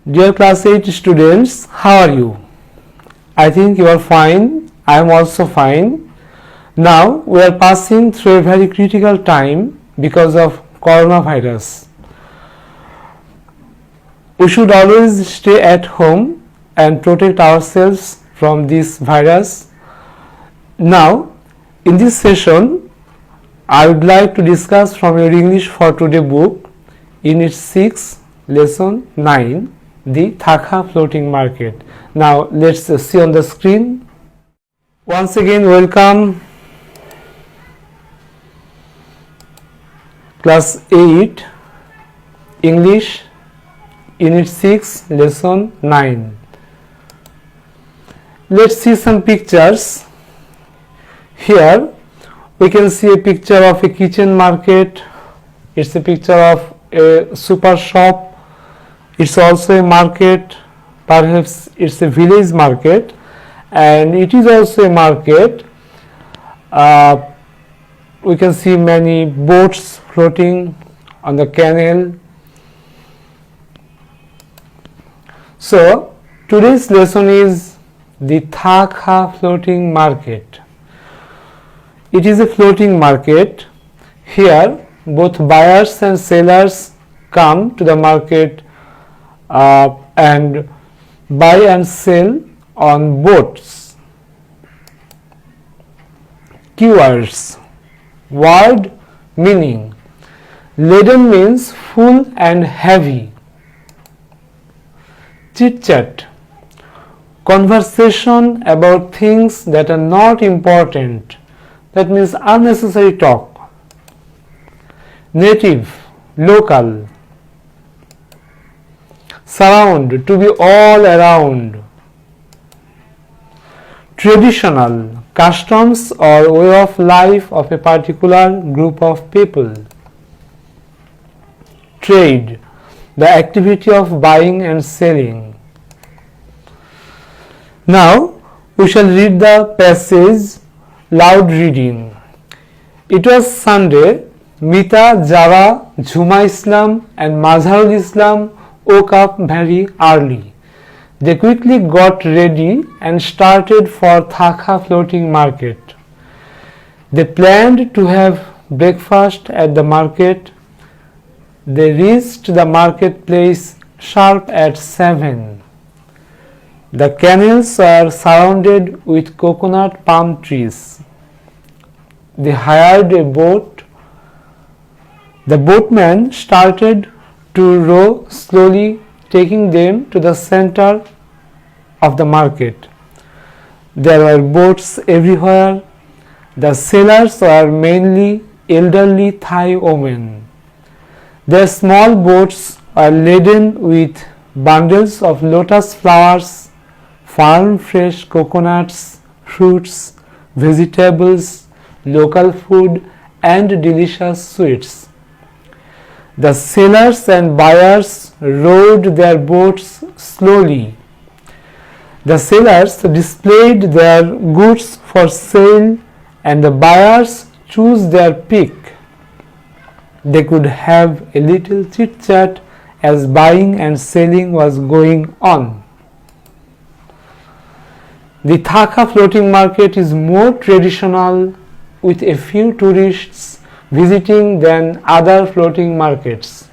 Dear class 8 students, how are you? I think you are fine. I am also fine. Now we are passing through a very critical time because of coronavirus. We should always stay at home and protect ourselves from this virus. Now, in this session, I would like to discuss from your English for Today book, Unit 6, Lesson 9, the Thaka floating market. Now, let's see on the screen. Once again, welcome Class 8, English, Unit 6, Lesson 9. Let's see some pictures. Here we can see a picture of a kitchen market. It's a picture of a super shop. It's also a market, perhaps it's a village market, and it is also a market. We can see many boats floating on the canal. So today's lesson is the Thaka floating market. It is a floating market. Here both buyers and sellers come to the market and buy and sell on boats. Keywords. Word meaning. Laden means full and heavy. Chit chat. Conversation about things that are not important. That means unnecessary talk. Native, local. Surround, to be all around. Traditional, customs or way of life of a particular group of people. Trade, the activity of buying and selling. Now we shall read the passage loud reading. It was Sunday. Mita, Java, Juma Islam and Mazharul Islam woke up very early. They quickly got ready and started for Thaka floating market. They planned to have breakfast at the market. They reached the marketplace sharp at 7. The canals were surrounded with coconut palm trees. They hired a boat. The boatman started to row slowly, taking them to the center of the market. There were boats everywhere. The sellers were mainly elderly Thai women. Their small boats were laden with bundles of lotus flowers, farm fresh coconuts, fruits, vegetables, local food and delicious sweets. The sellers and buyers rowed their boats slowly. The sellers displayed their goods for sale and the buyers chose their pick. They could have a little chit chat as buying and selling was going on. The Thaka floating market is more traditional with a few tourists visiting than other floating markets.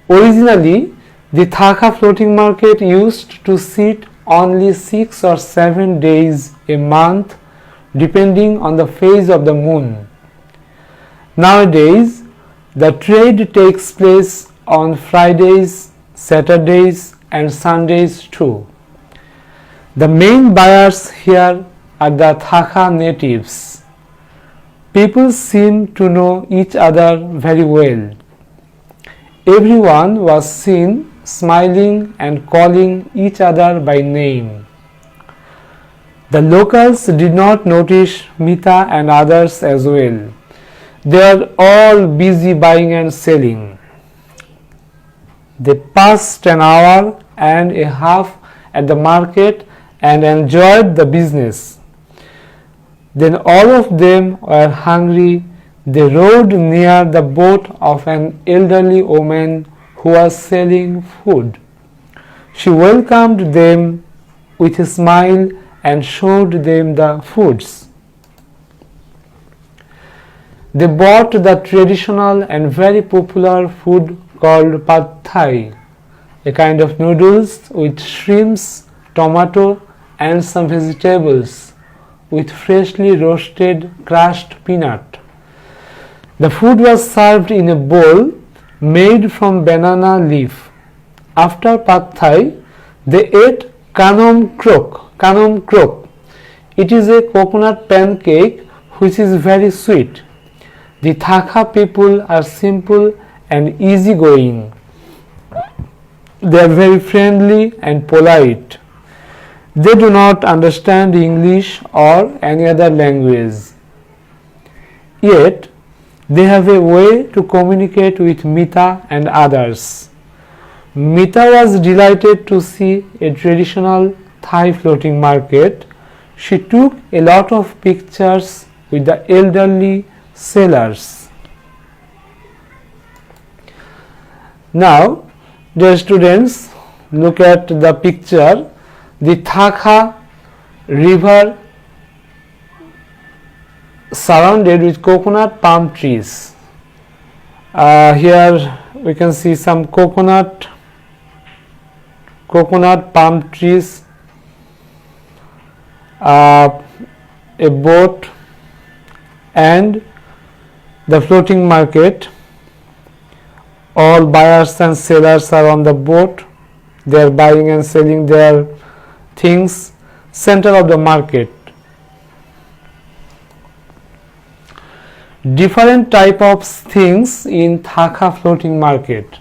Originally, the Thaka floating market used to sit only 6 or 7 days a month depending on the phase of the moon. Nowadays, the trade takes place on Fridays, Saturdays and Sundays too. The main buyers here are the Thaka natives. People seem to know each other very well. Everyone was seen smiling and calling each other by name. The locals did not notice Mita and others as well. They are all busy buying and selling. They passed an hour and a half at the market and enjoyed the business. Then all of them were hungry. They rowed near the boat of an elderly woman who was selling food. She welcomed them with a smile and showed them the foods. They bought the traditional and very popular food called pad thai, a kind of noodles with shrimps, tomato and some vegetables with freshly roasted crushed peanut. The food was served in a bowl made from banana leaf. After pad thai, they ate kanom krok. Kanom krok. It is a coconut pancake which is very sweet. The Thakha people are simple and easygoing. They are very friendly and polite. They do not understand English or any other language. Yet, they have a way to communicate with Mita and others. Mita was delighted to see a traditional Thai floating market. She took a lot of pictures with the elderly sellers. Now, dear students, look at the picture. The Thakha river surrounded with coconut palm trees. Here we can see some coconut palm trees, a boat and the floating market. All buyers and sellers are on the boat. They are buying and selling their things. Center of the market. Different type of things in Thakha floating market.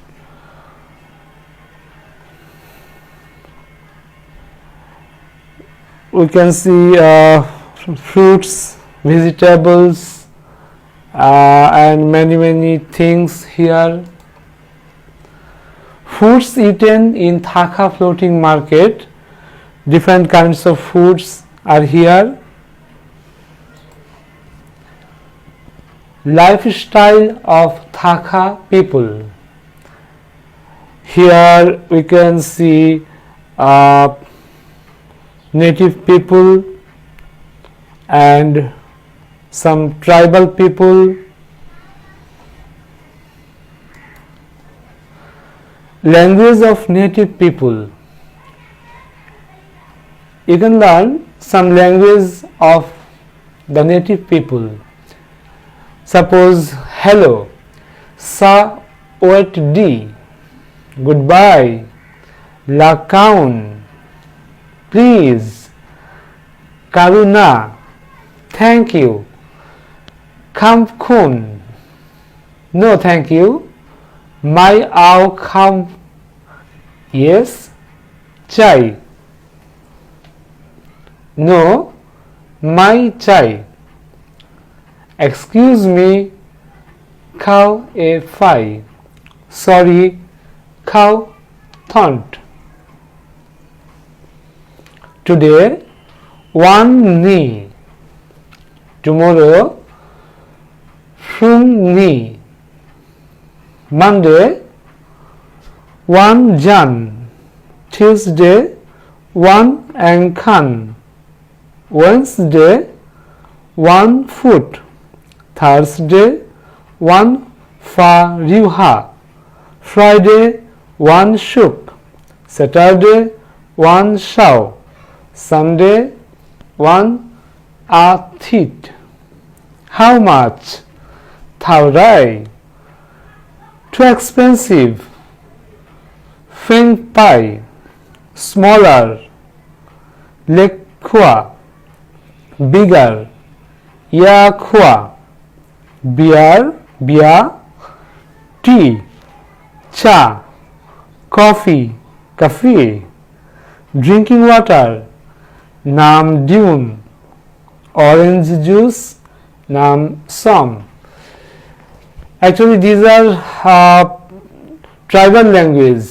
We can see fruits, vegetables, and many things here. Foods eaten in Thakha floating market. Different kinds of foods are here. Lifestyle of Thakha people. Here we can see native people and some tribal people. Language of native people. You can learn some language of the native people. Suppose hello, sa oet di, goodbye, lakaun, please, karuna, thank you, kam kun, no thank you, mai ao kam, yes, chai, no, mai chai. Excuse me, cow a fi. Sorry, cow thont. Today, one knee. Tomorrow, from knee. Monday, one jan. Tuesday, one angkan. Wednesday, one foot. Thursday, one fariha. Friday, one shuk. Saturday, one shao. Sunday, one athit. How much? Thaurai. Too expensive. Feng pai. Smaller. Lekwa. Bigger. Ya khua. Beer, bia, tea, cha, coffee, cafe, drinking water, nam dune, orange juice, nam som. Actually, these are tribal language.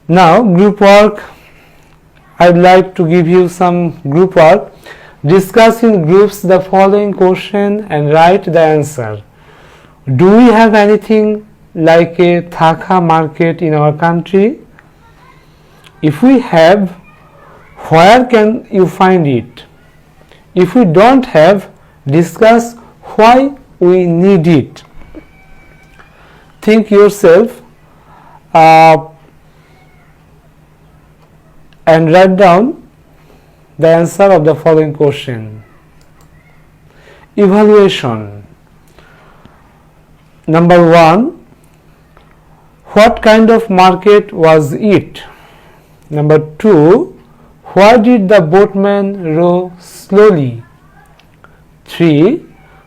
Now, group work. I'd like to give you some group work. Discuss in groups the following question and write the answer. Do we have anything like a Thaka market in our country? If we have, where can you find it? If we don't have, discuss why we need it. Think yourself and write down the answer of the following question. Evaluation. Number 1. What kind of market was it? Number 2. Why did the boatman row slowly? 3.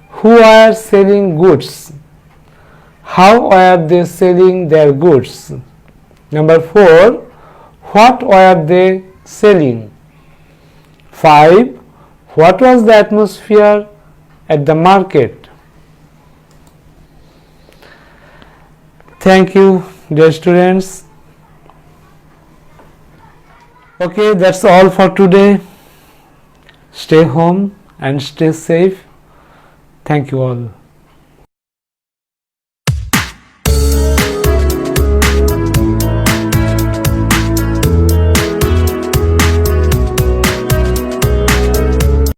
Who were selling goods? How were they selling their goods? Number 4. What were they selling? 5. What was the atmosphere at the market? Thank you, dear students. Okay, that's all for today. Stay home and stay safe. Thank you all.